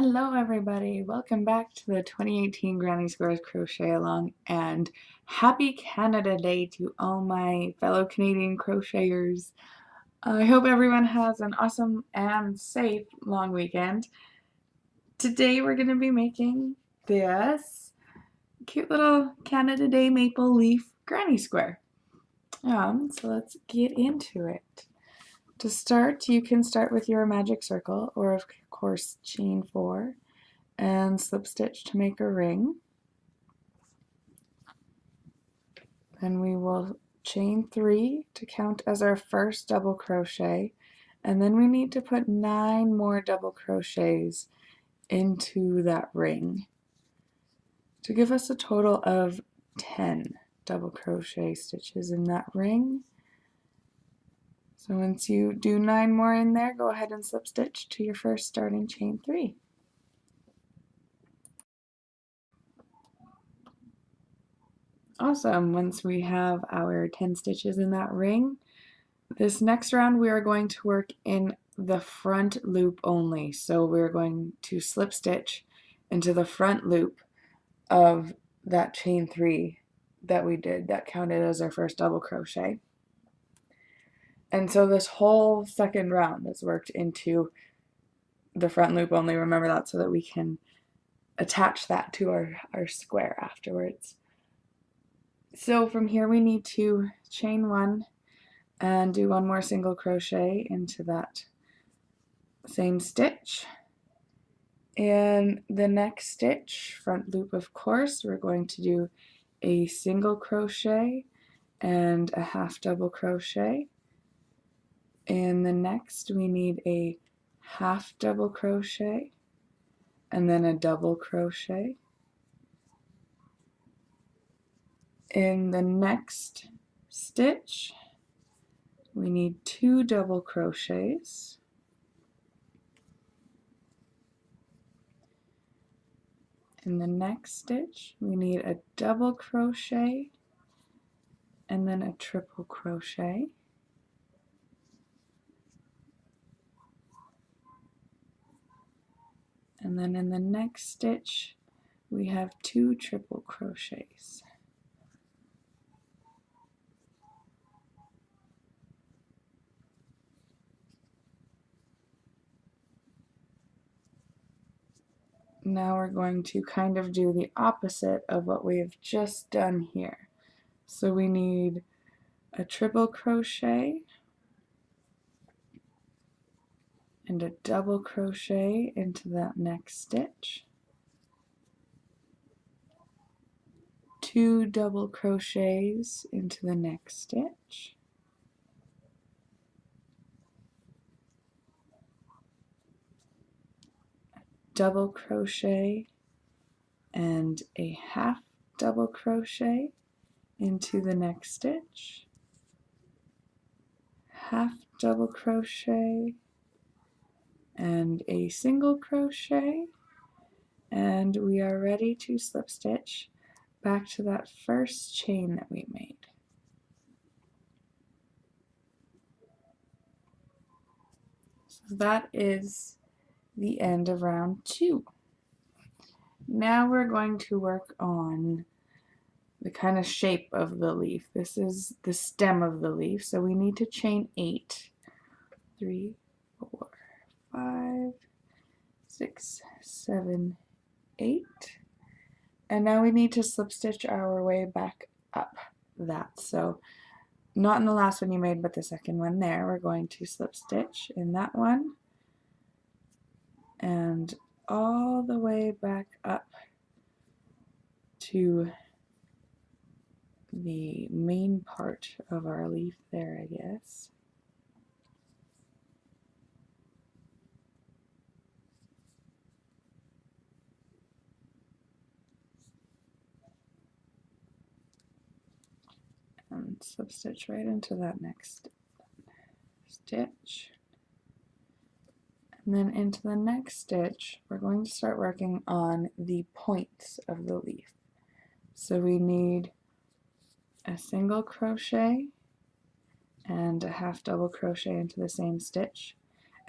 Hello everybody, welcome back to the 2018 Granny Squares Crochet Along, and happy Canada Day to all my fellow Canadian crocheters. I hope everyone has an awesome and safe long weekend. Today we're going to be making this cute little Canada Day maple leaf granny square. So let's get into it. To start, you can start with your magic circle, or of course chain 4. And slip stitch to make a ring. Then we will chain 3 to count as our first double crochet, and then we need to put 9 more double crochets into that ring to give us a total of 10 double crochet stitches in that ring. So once you do 9 more in there, go ahead and slip stitch to your first starting chain 3. Awesome. Once we have our 10 stitches in that ring, this next round we are going to work in the front loop only. So we're going to slip stitch into the front loop of that chain 3 that we did that counted as our first double crochet. And so this whole second round is worked into the front loop only. Remember that, so that we can attach that to our square afterwards. So from here we need to chain 1 and do 1 more single crochet into that same stitch. In the next stitch, front loop of course, we're going to do a single crochet and a half double crochet. In the next we need a half double crochet and then a double crochet. In the next stitch we need 2 double crochets. In the next stitch we need a double crochet and then a triple crochet. And then in the next stitch we have 2 triple crochets. Now we're going to kind of do the opposite of what we've just done here. So we need a triple crochet and a double crochet into that next stitch, 2 double crochets into the next stitch, double crochet and a half double crochet into the next stitch, half double crochet and a single crochet, and we are ready to slip stitch back to that first chain that we made. So that is the end of round 2. Now we're going to work on the kind of shape of the leaf. This is the stem of the leaf, so we need to chain 8. 3, 4, 5, 6, 7, 8. And now we need to slip stitch our way back up that. So not in the last one you made, but the second one there. We're going to slip stitch in that one and all the way back up to the main part of our leaf there, I guess. And slip stitch right into that next stitch. And then into the next stitch, we're going to start working on the points of the leaf. So we need a single crochet and a half double crochet into the same stitch.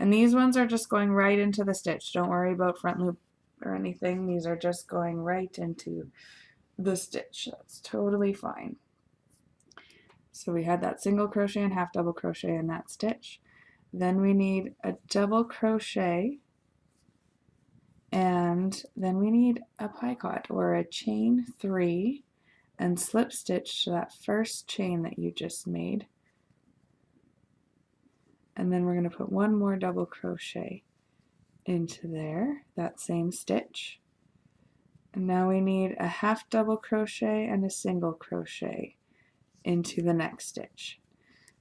And these ones are just going right into the stitch. Don't worry about front loop or anything. These are just going right into the stitch. That's totally fine. So we had that single crochet and half double crochet in that stitch. Then we need a double crochet, and then we need a picot or a chain 3 and slip stitch to that first chain that you just made. And then we're going to put one more double crochet into there, that same stitch. And now we need a half double crochet and a single crochet into the next stitch.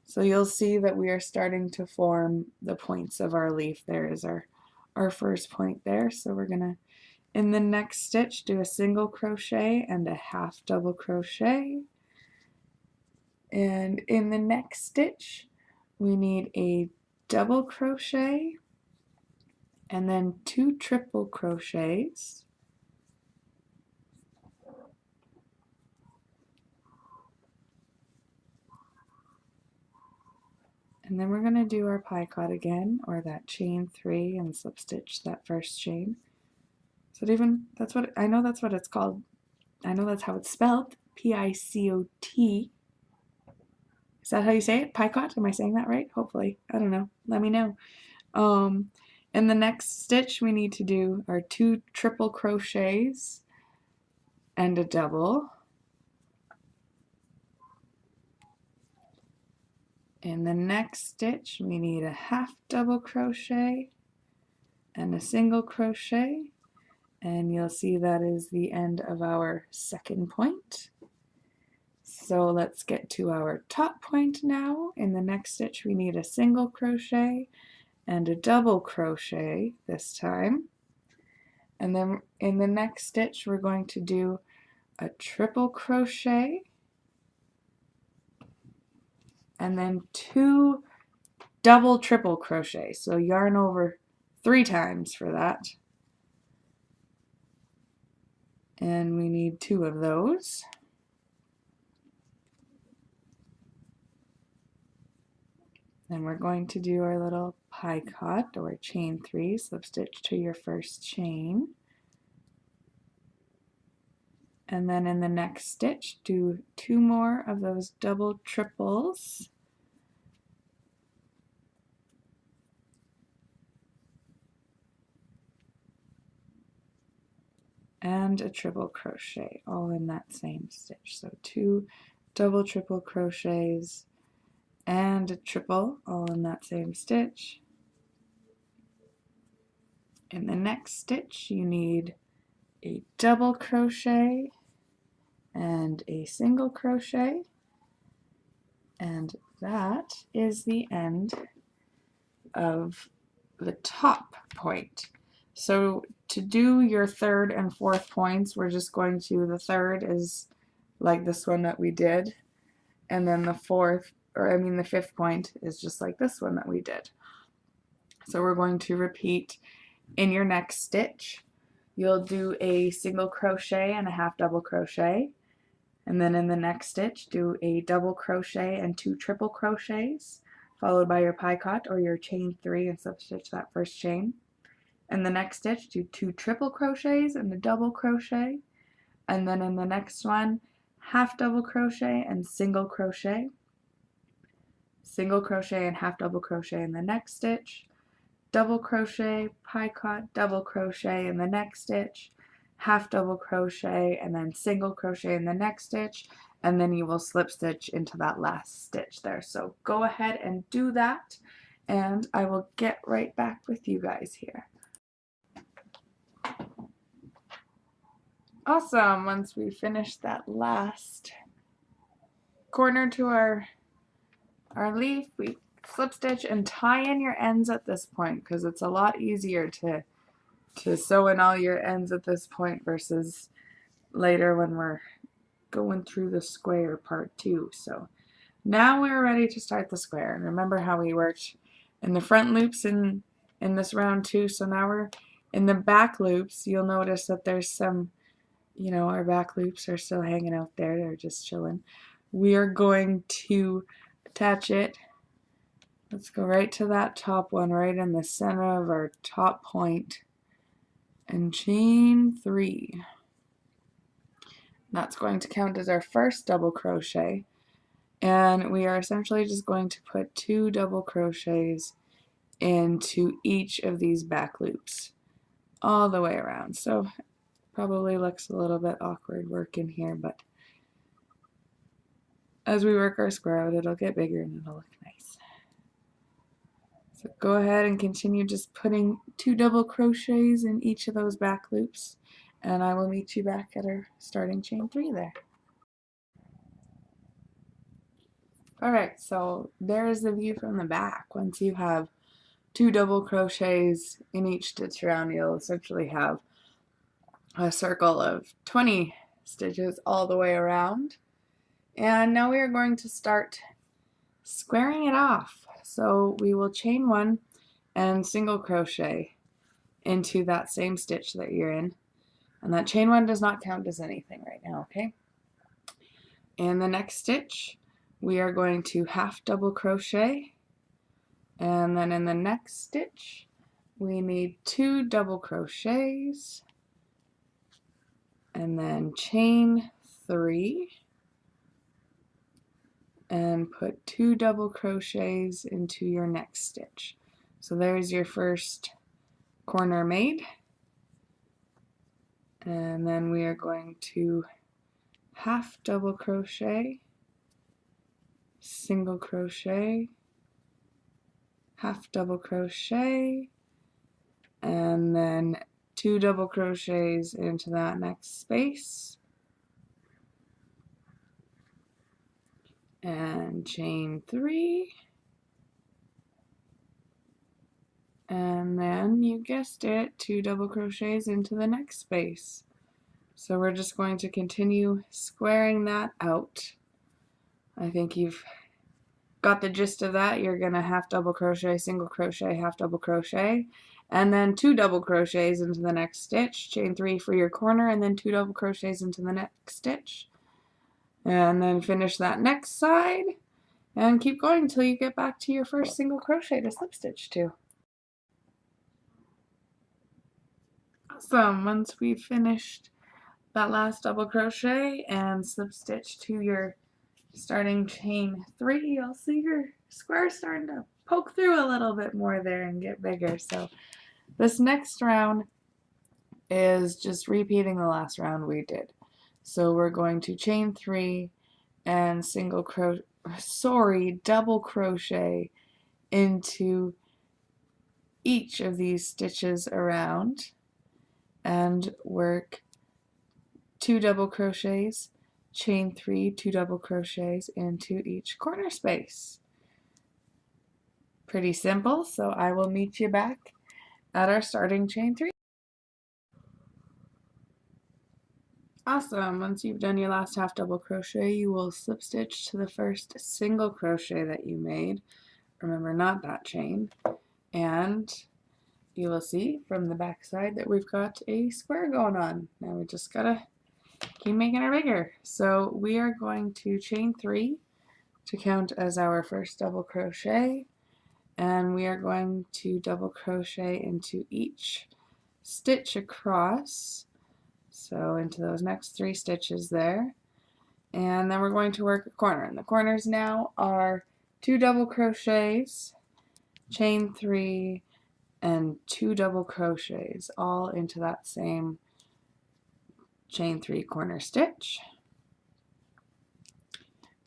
So you'll see that we are starting to form the points of our leaf. There is our first point there. So we're going to, in the next stitch, do a single crochet and a half double crochet. And in the next stitch, we need a double crochet and then 2 triple crochets. And then we're going to do our picot again, or that chain 3 and slip stitch that first chain. So that's what, I know that's what it's called. I know that's how it's spelled, P-I-C-O-T. Is that how you say it? Picot? Am I saying that right? Hopefully. I don't know. Let me know. In the next stitch, we need to do our 2 triple crochets and a double. In the next stitch, we need a half double crochet and a single crochet, and you'll see that is the end of our second point. So let's get to our top point now. In the next stitch, we need a single crochet and a double crochet this time. And then in the next stitch, we're going to do a triple crochet and then 2 double triple crochet. So yarn over 3 times for that. And we need 2 of those. Then we're going to do our little picot or chain 3, slip stitch to your first chain. And then in the next stitch, do 2 more of those double triples. And a triple crochet, all in that same stitch. So 2 double triple crochets and a triple, all in that same stitch. In the next stitch, you need a double crochet and a single crochet, and that is the end of the top point. So to do your third and fourth points, we're just going to, the third is like this one that we did, and then the the fifth point is just like this one that we did. So we're going to repeat in your next stitch. You'll do a single crochet and a half double crochet, and then in the next stitch do a double crochet and 2 triple crochets, followed by your picot or your chain 3 and slip stitch that first chain. In the next stitch, do 2 triple crochets and a double crochet, and then in the next one, half double crochet and single crochet and half double crochet in the next stitch, double crochet, picot, double crochet in the next stitch, half double crochet, and then single crochet in the next stitch, and then you will slip stitch into that last stitch there. So go ahead and do that, and I will get right back with you guys here. Awesome. Once we finish that last corner to our leaf, we slip stitch and tie in your ends at this point, because it's a lot easier to sew in all your ends at this point versus later when we're going through the square part 2. So now we're ready to start the square. And remember how we worked in the front loops in this round 2. So now we're in the back loops. You'll notice that there's some, our back loops are still hanging out there. They're just chilling. We are going to attach it Let's go right to that top one, right in the center of our top point, and chain 3. That's going to count as our first double crochet, and we are essentially just going to put 2 double crochets into each of these back loops all the way around. So probably looks a little bit awkward working here, but as we work our square out, it'll get bigger and it'll look nice. So go ahead and continue just putting 2 double crochets in each of those back loops, and I will meet you back at our starting chain 3 there. Alright, so there's the view from the back. Once you have 2 double crochets in each stitch around, you'll essentially have a circle of 20 stitches all the way around. And now we are going to start squaring it off. So we will chain 1 and single crochet into that same stitch that you're in. And that chain 1 does not count as anything right now, okay? In the next stitch, we are going to half double crochet, and then in the next stitch, we need 2 double crochets, and then chain 3, and put 2 double crochets into your next stitch. So there's your first corner made, and then we are going to half double crochet, single crochet, half double crochet, and then 2 double crochets into that next space, and chain 3, and then you guessed it, 2 double crochets into the next space. So we're just going to continue squaring that out. I think you've got the gist of that. You're gonna half double crochet, single crochet, half double crochet, and then 2 double crochets into the next stitch, chain 3 for your corner, and then 2 double crochets into the next stitch, and then finish that next side and keep going until you get back to your first single crochet to slip stitch to. Awesome. Once we've finished that last double crochet and slip stitch to your starting chain 3, you'll see your square starting to poke through a little bit more there and get bigger. So this next round is just repeating the last round we did. So we're going to chain 3 and double crochet into each of these stitches around, and work 2 double crochets, chain 3, 2 double crochets into each corner space. Pretty simple, so I will meet you back at our starting chain 3. Awesome. Once you've done your last half double crochet, you will slip stitch to the first single crochet that you made. Remember, not that chain. And you will see from the back side that we've got a square going on. Now we just gotta keep making it bigger. So we are going to chain 3 to count as our first double crochet, and we are going to double crochet into each stitch across, so into those next 3 stitches there, and then we're going to work a corner, and the corners now are 2 double crochets, chain 3, and 2 double crochets all into that same chain 3 corner stitch.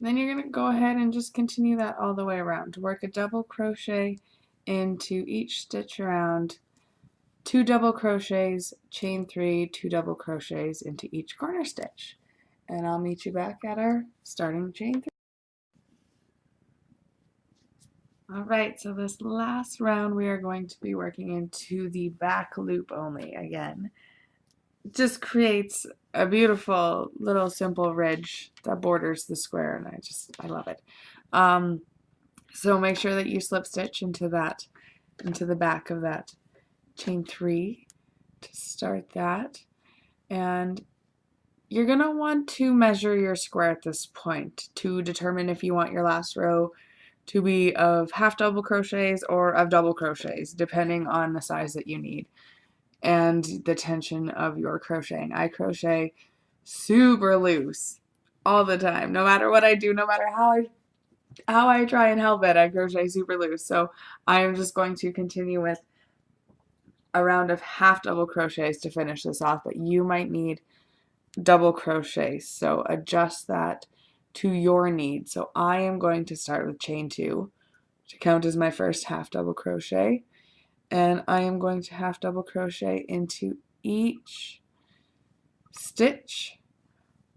Then you're going to go ahead and just continue that all the way around. Work a double crochet into each stitch around, 2 double crochets, chain 3, 2 double crochets into each corner stitch. And I'll meet you back at our starting chain 3. Alright, so this last round we are going to be working into the back loop only again. It just creates a beautiful little simple ridge that borders the square, and I love it. So make sure that you slip stitch into the back of that chain 3 to start that, and you're gonna want to measure your square at this point to determine if you want your last row to be of half double crochets or of double crochets, depending on the size that you need and the tension of your crocheting. I crochet super loose all the time. No matter what I do, no matter how I try and help it, I crochet super loose. So I am just going to continue with a round of half double crochets to finish this off, but you might need double crochets, so adjust that to your need. So I am going to start with chain 2 to count as my first half double crochet, and I am going to half double crochet into each stitch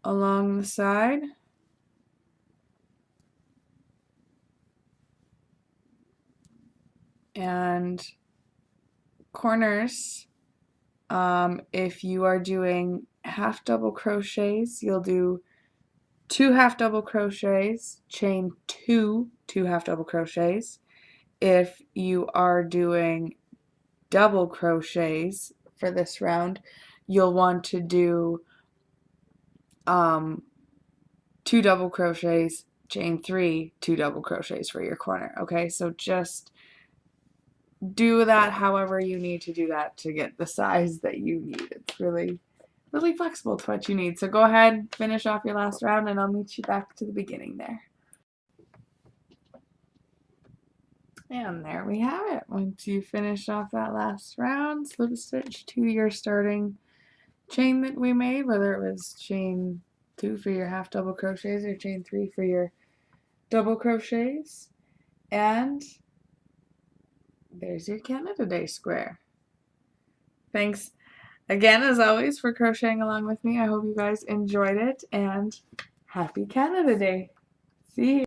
along the side, and corners, if you are doing half double crochets, you'll do 2 half double crochets, chain 2 half double crochets. If you are doing double crochets for this round, you'll want to do 2 double crochets, chain 3, 2 double crochets for your corner. Okay, so just do that however you need to do that to get the size that you need. It's really flexible to what you need. So go ahead, finish off your last round, and I'll meet you back to the beginning there. And there we have it. Once you finish off that last round, slip stitch to your starting chain that we made, whether it was chain 2 for your half double crochets or chain 3 for your double crochets. And there's your Canada Day square. Thanks again, as always, for crocheting along with me. I hope you guys enjoyed it, and happy Canada Day. See you.